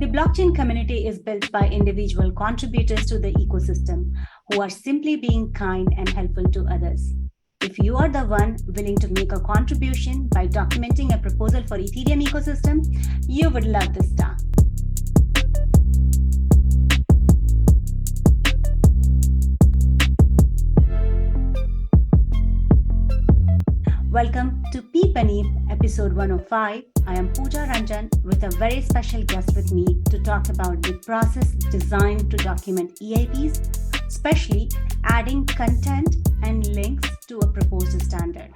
blockchain community is built by individual contributors to the ecosystem who are simply being kind and helpful to others. If you are the one willing to make a contribution by documenting a proposal for Ethereum ecosystem, you would love this stuff. Welcome to PEEPanEIP episode 105. I am Pooja Ranjan with a very special guest with me to talk about the process designed to document EIPs, especially adding content and links to a proposed standard.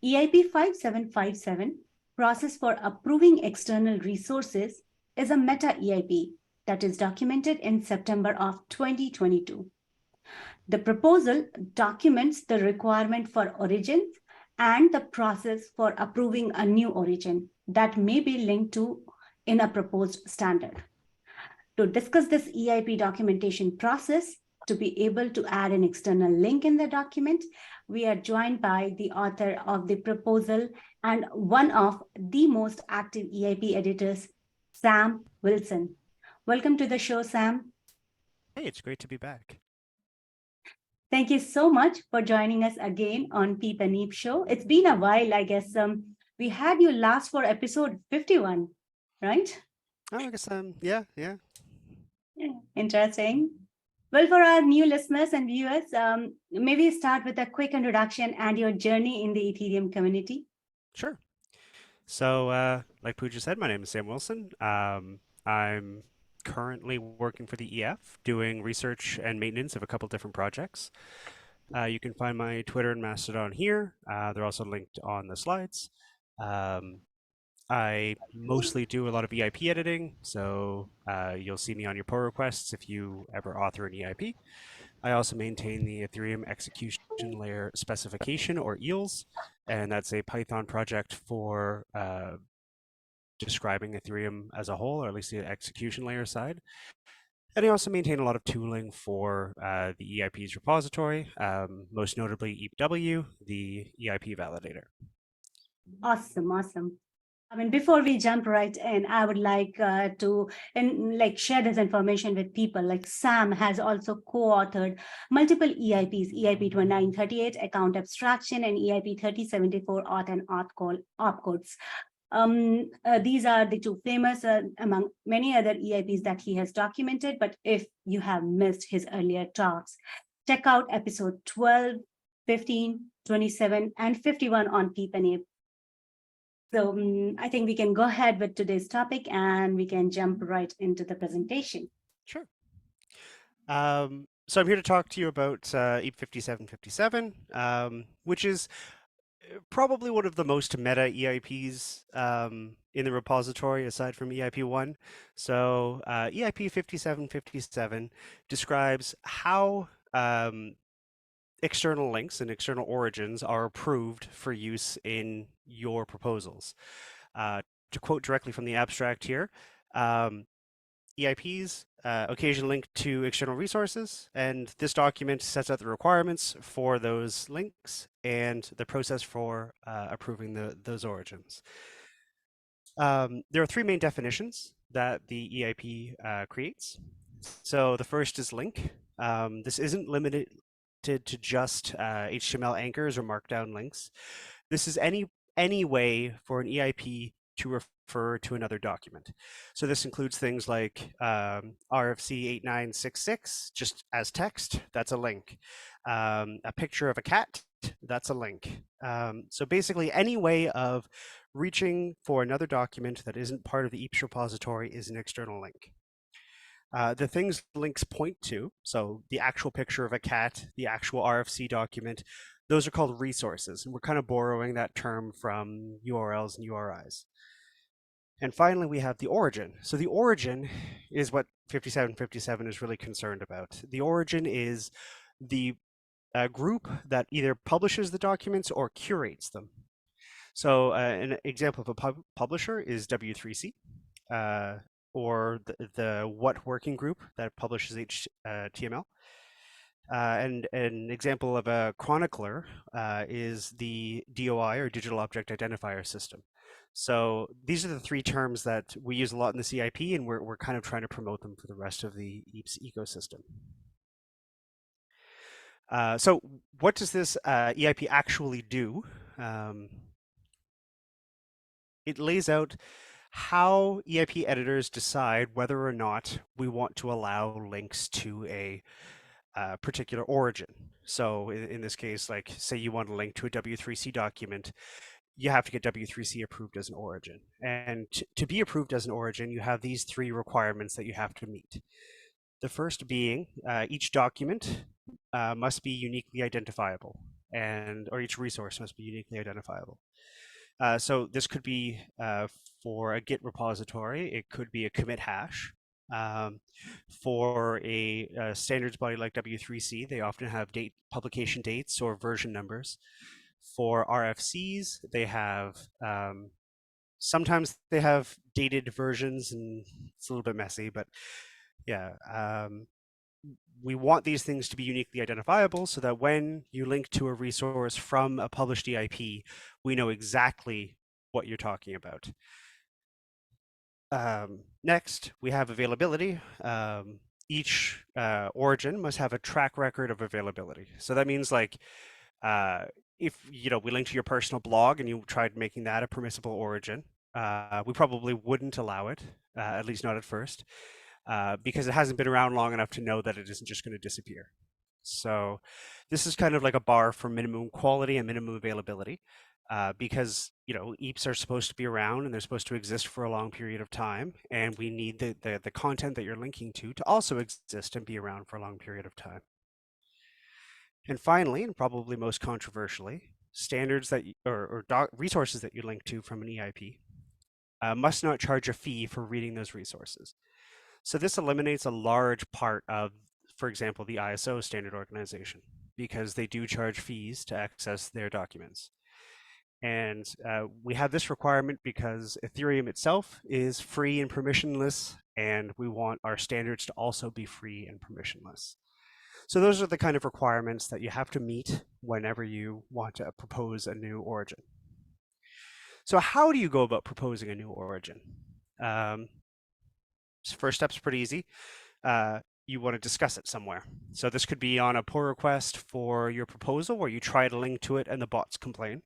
EIP-5757, process for approving external resources, is a meta EIP that is documented in September of 2022. The proposal documents the requirement for origins and the process for approving a new origin that may be linked to in a proposed standard. To discuss this EIP documentation process, to be able to add an external link in the document, we are joined by the author of the proposal and one of the most active EIP editors, Sam Wilson. Welcome to the show, Sam. Hey, it's great to be back. Thank you so much for joining us again on PEEPanEIP show. It's been a while, I guess. We had you last for episode 51, right? Oh, I guess, yeah. Interesting. Well, for our new listeners and viewers, maybe start with a quick introduction and your journey in the Ethereum community. Sure. So, like Pooja said, my name is Sam Wilson. I'm currently working for the EF, doing research and maintenance of a couple different projects. You can find my Twitter and Mastodon here. They're also linked on the slides. I mostly do a lot of EIP editing, so you'll see me on your pull requests if you ever author an EIP. I also maintain the Ethereum execution layer specification, or EELS, and that's a Python project for describing Ethereum as a whole, or at least the execution layer side. And I also maintain a lot of tooling for the EIP's repository, most notably EIP-W, the EIP validator. Awesome. I mean, before we jump right in, I would like to share this information with people. Like Sam has also co-authored multiple EIPs, EIP-2938 account abstraction and EIP-3074 auth and opcodes. These are the two famous among many other EIPs that he has documented. But if you have missed his earlier talks, check out episode 12, 15, 27, and 51 on PEEPanEIP. So I think we can go ahead with today's topic and we can jump right into the presentation. Sure. So I'm here to talk to you about EIP-5757, which is probably one of the most meta EIPs in the repository, aside from EIP-1. So EIP-5757 describes how external links and external origins are approved for use in your proposals. To quote directly from the abstract here, EIPs occasionally link to external resources, and this document sets out the requirements for those links and the process for approving those origins. There are three main definitions that the EIP creates. So the first is link. This isn't limited to just HTML anchors or markdown links. This is any way for an EIP to refer to another document. So this includes things like RFC 8966, just as text, that's a link. A picture of a cat, that's a link. So basically any way of reaching for another document that isn't part of the EIP's repository is an external link. The things links point to, so the actual picture of a cat, the actual RFC document, those are called resources. And we're kind of borrowing that term from URLs and URIs. And finally, we have the origin. So the origin is what 5757 is really concerned about. The origin is the group that either publishes the documents or curates them. So an example of a publisher is W3C. Or the what working group that publishes HTML. And an example of a chronicler is the DOI, or Digital Object Identifier System. So these are the three terms that we use a lot in the CIP, and we're kind of trying to promote them for the rest of the EAPS ecosystem. So what does this EIP actually do? It lays out how EIP editors decide whether or not we want to allow links to a particular origin. So in this case, like say you want to link to a W3C document, you have to get W3C approved as an origin. And to be approved as an origin, you have these three requirements that you have to meet. The first being each document must be uniquely identifiable, or each resource must be uniquely identifiable. So this could be for a Git repository, it could be a commit hash. For a standards body like W3C, they often have publication dates or version numbers. For RFCs, they have sometimes they have dated versions, and it's a little bit messy, but yeah. We want these things to be uniquely identifiable so that when you link to a resource from a published EIP, we know exactly what you're talking about. Next, we have availability. Each origin must have a track record of availability. So that means like if we link to your personal blog and you tried making that a permissible origin, we probably wouldn't allow it, at least not at first. Because it hasn't been around long enough to know that it isn't just going to disappear. So this is kind of like a bar for minimum quality and minimum availability, because EAPs are supposed to be around and they're supposed to exist for a long period of time, and we need the content that you're linking to also exist and be around for a long period of time. And finally, and probably most controversially, standards that resources that you link to from an EIP must not charge a fee for reading those resources. So this eliminates a large part of, for example, the ISO standard organization, because they do charge fees to access their documents. And we have this requirement because Ethereum itself is free and permissionless, and we want our standards to also be free and permissionless. So those are the kind of requirements that you have to meet whenever you want to propose a new origin. So how do you go about proposing a new origin? First step's pretty easy. You want to discuss it somewhere. So this could be on a pull request for your proposal where you try to link to it and the bots complain.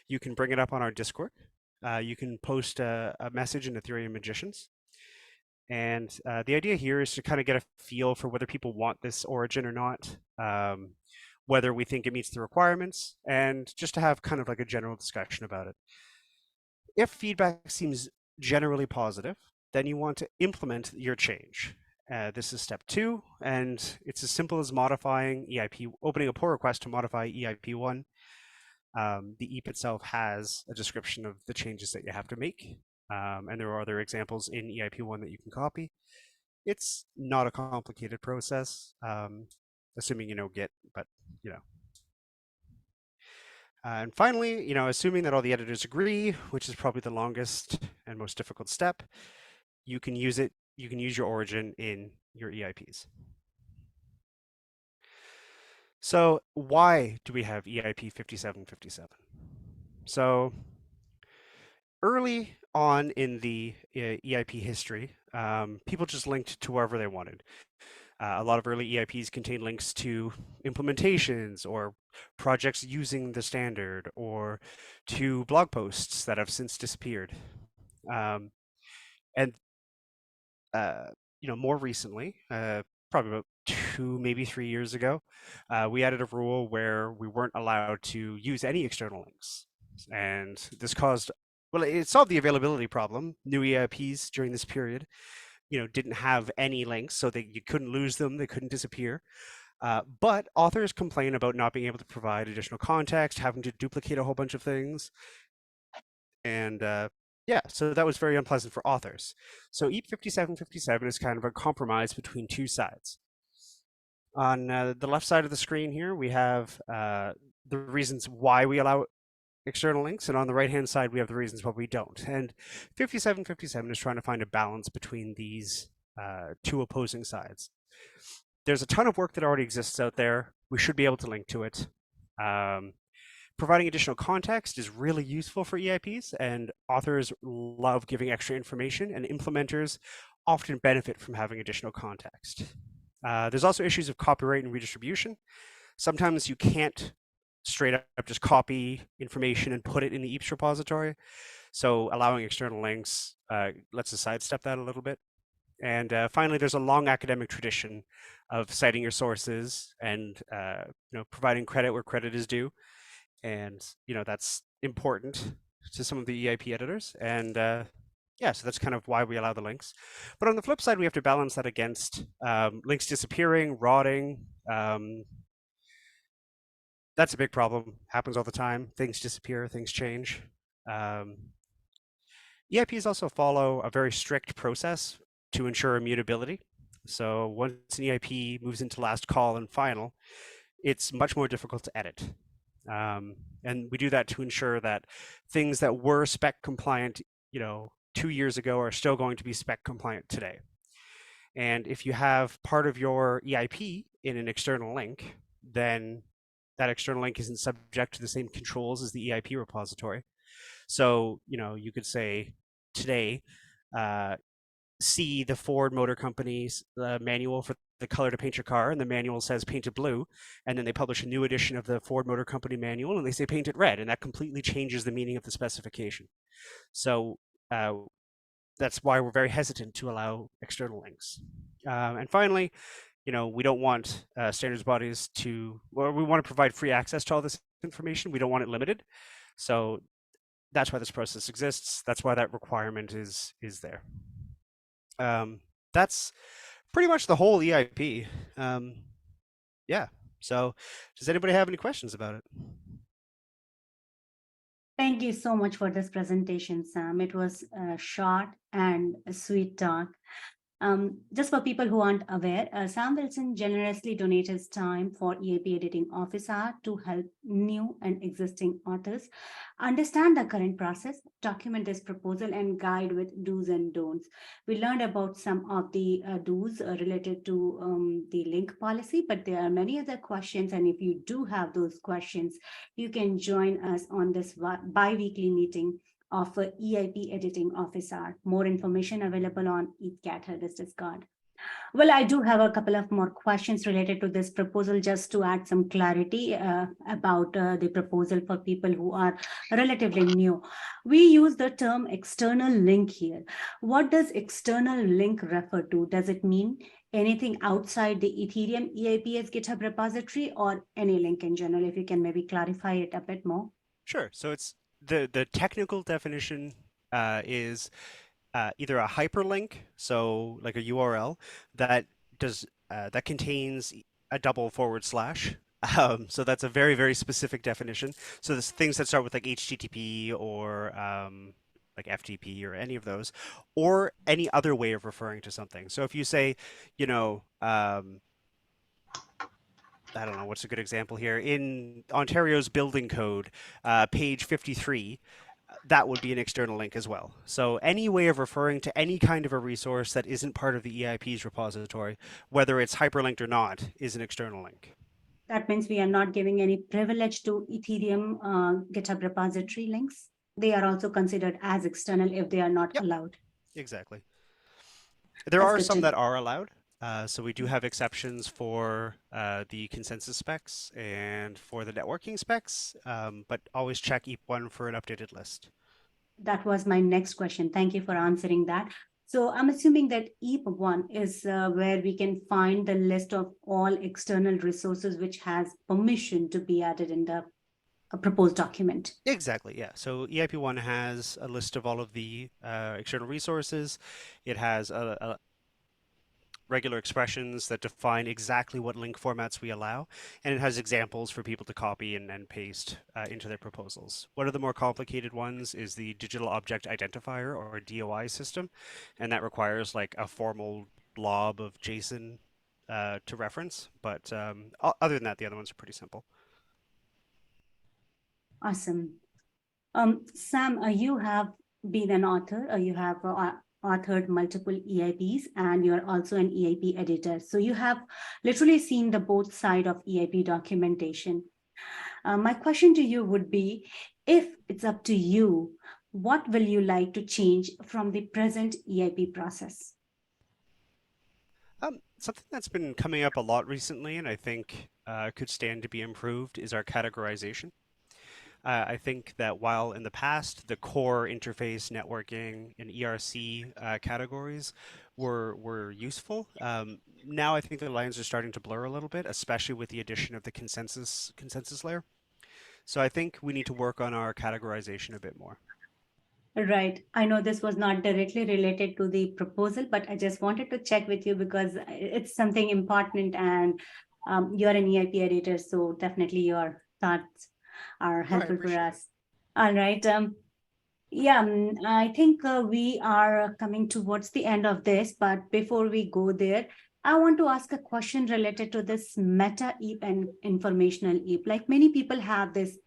You can bring it up on our Discord. You can post a message in Ethereum Magicians. And the idea here is to kind of get a feel for whether people want this origin or not, whether we think it meets the requirements, and just to have kind of like a general discussion about it. If feedback seems generally positive, then you want to implement your change. This is step 2, and it's as simple as modifying EIP, opening a pull request to modify EIP1. The EIP itself has a description of the changes that you have to make, and there are other examples in EIP1 that you can copy. It's not a complicated process, assuming you know Git, but and finally, assuming that all the editors agree, which is probably the longest and most difficult step, you can use it. You can use your origin in your EIPs. So why do we have EIP-5757? So early on in the EIP history, people just linked to wherever they wanted. A lot of early EIPs contain links to implementations or projects using the standard, or to blog posts that have since disappeared. And more recently, probably about 2, maybe 3 years ago, we added a rule where we weren't allowed to use any external links. And this caused, well, it solved the availability problem. New EIPs during this period, didn't have any links, so you couldn't lose them, they couldn't disappear. But authors complain about not being able to provide additional context, having to duplicate a whole bunch of things. And yeah, so that was very unpleasant for authors. So EIP-5757 is kind of a compromise between two sides. On the left side of the screen here, we have the reasons why we allow external links, and on the right-hand side, we have the reasons why we don't. And 5757 is trying to find a balance between these two opposing sides. there's a ton of work that already exists out there. We should be able to link to it. Um, Providing additional context is really useful for EIPs, and authors love giving extra information, and implementers often benefit from having additional context. There's also issues of copyright and redistribution. Sometimes you can't straight up just copy information and put it in the EIPs repository. So allowing external links lets us sidestep that a little bit. And finally, there's a long academic tradition of citing your sources and providing credit where credit is due, and that's important to some of the EIP editors. And yeah, so that's kind of why we allow the links. But on the flip side, we have to balance that against links disappearing, rotting. That's a big problem. Happens all the time. Things disappear, things change. Um, EIPs also follow a very strict process to ensure immutability. So once an EIP moves into last call and final, it's much more difficult to edit. And we do that to ensure that things that were spec compliant, 2 years ago are still going to be spec compliant today. And if you have part of your EIP in an external link, then that external link isn't subject to the same controls as the EIP repository. So, you could say today, see the Ford Motor Company's manual for the color to paint your car, and the manual says paint it blue, and then they publish a new edition of the Ford Motor Company manual, and they say paint it red, and that completely changes the meaning of the specification. So that's why we're very hesitant to allow external links. And finally, we don't want standards bodies we want to provide free access to all this information. We don't want it limited. So that's why this process exists. That's why that requirement is there. That's pretty much the whole EIP. Yeah. So does anybody have any questions about it? Thank you so much for this presentation, Sam. It was a short and a sweet talk. Just for people who aren't aware, Sam Wilson generously donates his time for EIP editing office hour to help new and existing authors understand the current process, document this proposal, and guide with do's and don'ts. We learned about some of the do's related to the link policy, but there are many other questions. And if you do have those questions, you can join us on this bi-weekly meeting of EIP editing officer. More information available on ETHCAT Discord. Well, I do have a couple of more questions related to this proposal, just to add some clarity about the proposal for people who are relatively new. We use the term external link here. What does external link refer to? Does it mean anything outside the Ethereum EIP's GitHub repository, or any link in general? If you can maybe clarify it a bit more. Sure. So it's the technical definition is either a hyperlink, so like a URL that contains a double forward slash. So that's a very, very specific definition. So there's things that start with like HTTP or like FTP or any of those, or any other way of referring to something. So if you say, I don't know, what's a good example here? In Ontario's building code, page 53, that would be an external link as well. So any way of referring to any kind of a resource that isn't part of the EIP's repository, whether it's hyperlinked or not, is an external link. That means we are not giving any privilege to Ethereum GitHub repository links. They are also considered as external if they are not allowed. Exactly. There That's are good some to that know. are allowed. So we do have exceptions for the consensus specs and for the networking specs, but always check EIP1 for an updated list. That was my next question. Thank you for answering that. So I'm assuming that EIP1 is where we can find the list of all external resources which has permission to be added in the proposed document. Exactly, yeah. So EIP1 has a list of all of the external resources. It has regular expressions that define exactly what link formats we allow, and it has examples for people to copy and paste into their proposals. One of the more complicated ones is the Digital Object Identifier, or DOI system, and that requires like a formal blob of JSON to reference, but other than that, the other ones are pretty simple. Awesome. Sam, you have been an author, you have authored multiple EIPs and you're also an EIP editor. So you have literally seen the both side of EIP documentation. My question to you would be, if it's up to you, what will you like to change from the present EIP process? Something that's been coming up a lot recently, and I think could stand to be improved, is our categorization. I think that while in the past the core interface networking and ERC categories were useful, now I think the lines are starting to blur a little bit, especially with the addition of the consensus layer. So I think we need to work on our categorization a bit more. Right. I know this was not directly related to the proposal, but I just wanted to check with you because it's something important and you're an EIP editor, so definitely your thoughts are Oh, I helpful for appreciate it. us. All right. Yeah, I think we are coming towards the end of this, but before we go there, I want to ask a question related to this meta EAP and informational EAP. Like many people have this,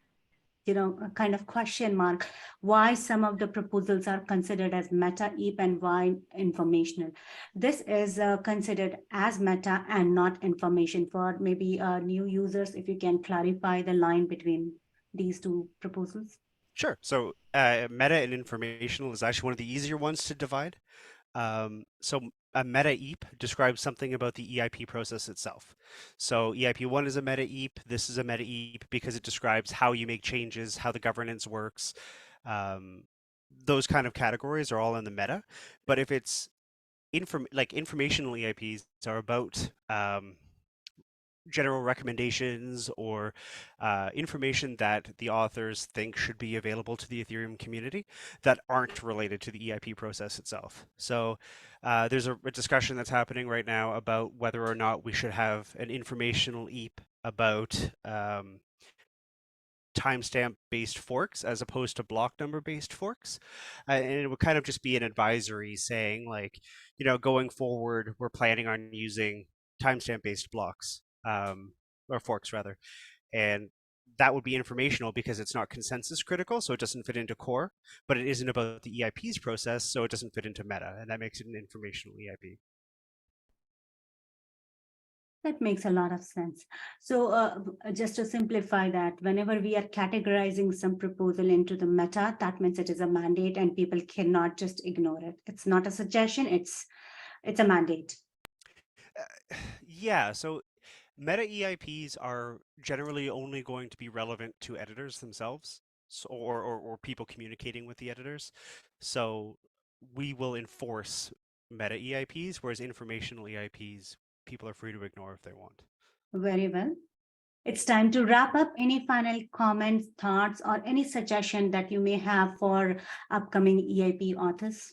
a kind of question mark, why some of the proposals are considered as meta EAP and why informational. This is considered as meta and not information. For maybe new users, if you can clarify the line between these two proposals. Sure. So meta and informational is actually one of the easier ones to divide. So a meta EAP describes something about the EIP process itself. So EIP1 is a meta EAP. This is a meta EAP because it describes how you make changes, how the governance works. Um, those kind of categories are all in the meta. But if it's informational EIPs are about general recommendations or information that the authors think should be available to the Ethereum community that aren't related to the EIP process itself. So there's a discussion that's happening right now about whether or not we should have an informational EAP about timestamp based forks as opposed to block number based forks. And it would kind of just be an advisory saying like, going forward, we're planning on using timestamp based blocks, or forks rather. And that would be informational because it's not consensus critical, so it doesn't fit into core, but it isn't about the EIP's process, so it doesn't fit into meta, and that makes it an informational EIP. That makes a lot of sense. So just to simplify that, whenever we are categorizing some proposal into the meta, that means it is a mandate and people cannot just ignore it. It's not a suggestion, it's a mandate. Yeah, so meta EIPs are generally only going to be relevant to editors themselves, so, or people communicating with the editors. So we will enforce meta EIPs, whereas informational EIPs, people are free to ignore if they want. Very well. It's time to wrap up. Any final comments, thoughts, or any suggestion that you may have for upcoming EIP authors?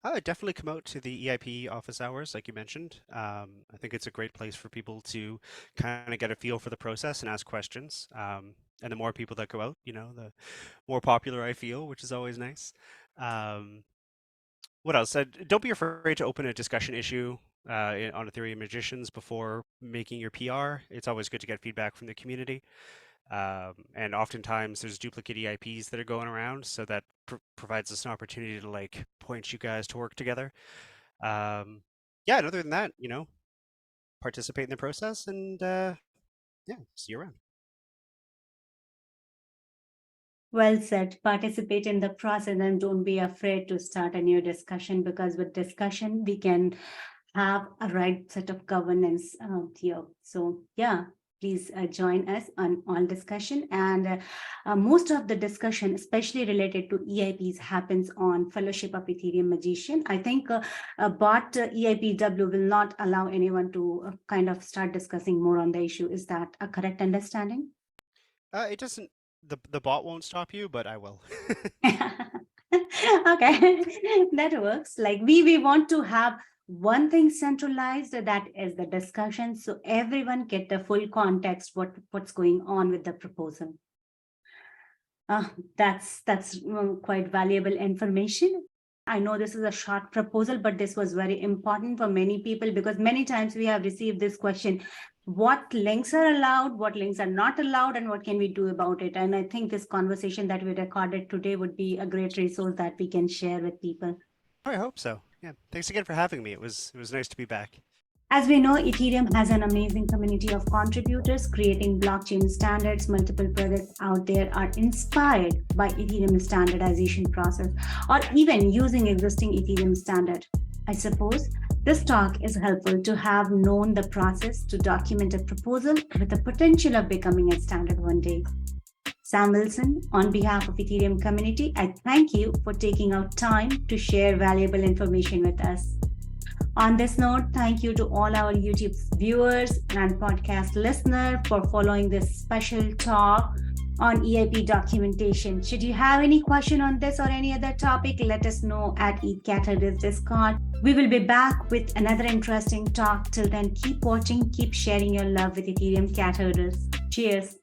I would definitely come out to the EIP office hours, like you mentioned. I think it's a great place for people to kind of get a feel for the process and ask questions. And the more people that go out, the more popular I feel, which is always nice. Um, what else? Don't be afraid to open a discussion issue on Ethereum Magicians before making your PR. It's always good to get feedback from the community. And oftentimes there's duplicate EIPs that are going around, so that provides us an opportunity to like point you guys to work together. Yeah, and other than that, participate in the process and yeah, see you around. Well said. Participate in the process and don't be afraid to start a new discussion, because with discussion, we can have a right set of governance here. So yeah, please join us on all discussion. And most of the discussion, especially related to EIPs, happens on Fellowship of Ethereum Magician. I think but EIPW will not allow anyone to kind of start discussing more on the issue. Is that a correct understanding? It doesn't. The bot won't stop you, but I will. Okay, that works. Like we want to have one thing centralized, that is the discussion, so everyone get the full context what's going on with the proposal. That's quite valuable information. I know this is a short proposal, but this was very important for many people, because many times we have received this question: what links are allowed, what links are not allowed, and what can we do about it? And I think this conversation that we recorded today would be a great resource that we can share with people. I hope so. Yeah, thanks again for having me. It was nice to be back. As we know, Ethereum has an amazing community of contributors creating blockchain standards. Multiple projects out there are inspired by Ethereum standardization process or even using existing Ethereum standard. I suppose this talk is helpful to have known the process to document a proposal with the potential of becoming a standard one day. Sam Wilson, on behalf of Ethereum community, I thank you for taking out time to share valuable information with us. On this note, thank you to all our YouTube viewers and podcast listeners for following this special talk on EIP documentation. Should you have any question on this or any other topic, let us know at ETH Discord. We will be back with another interesting talk. Till then, keep watching, keep sharing your love with Ethereum cat herders. Cheers.